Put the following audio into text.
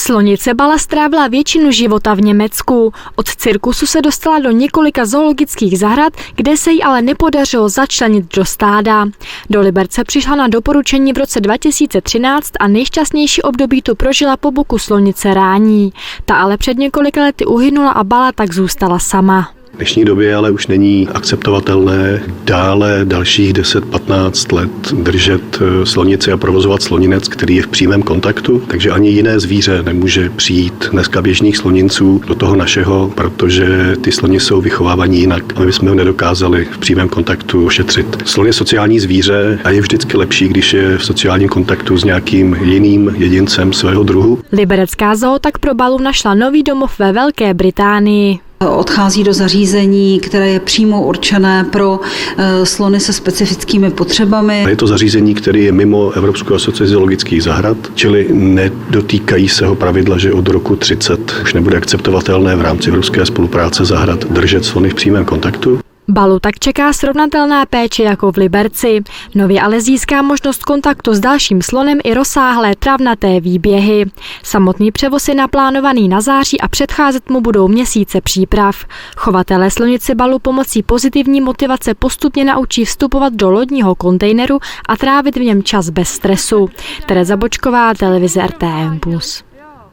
Slonice Bala strávila většinu života v Německu. Od cirkusu se dostala do několika zoologických zahrad, kde se jí ale nepodařilo začlenit do stáda. Do Liberce přišla na doporučení v roce 2013 a nejšťastnější období tu prožila po boku slonice Rání. Ta ale před několika lety uhynula a Bala tak zůstala sama. V dnešní době ale už není akceptovatelné dále dalších 10-15 let držet slonici a provozovat sloninec, který je v přímém kontaktu, takže ani jiné zvíře nemůže přijít dneska běžných sloninců do toho našeho, protože ty sloni jsou vychovávaní jinak a my bychom ho nedokázali v přímém kontaktu ošetřit. Slon je sociální zvíře a je vždycky lepší, když je v sociálním kontaktu s nějakým jiným jedincem svého druhu. Liberecká zoo tak pro Balu našla nový domov ve Velké Británii. Odchází do zařízení, které je přímo určené pro slony se specifickými potřebami. Je to zařízení, které je mimo Evropskou asociaci zoologických zahrad, čili nedotýkají se ho pravidla, že od roku 30 už nebude akceptovatelné v rámci evropské spolupráce zahrad držet slony v přímém kontaktu. Balu tak čeká srovnatelná péče jako v Liberci. Nově ale získá možnost kontaktu s dalším slonem i rozsáhlé travnaté výběhy. Samotný převoz je naplánovaný na září a předcházet mu budou měsíce příprav. Chovatelé slonici Balu pomocí pozitivní motivace postupně naučí vstupovat do lodního kontejneru a trávit v něm čas bez stresu. Tereza Bočková, televize RTM+.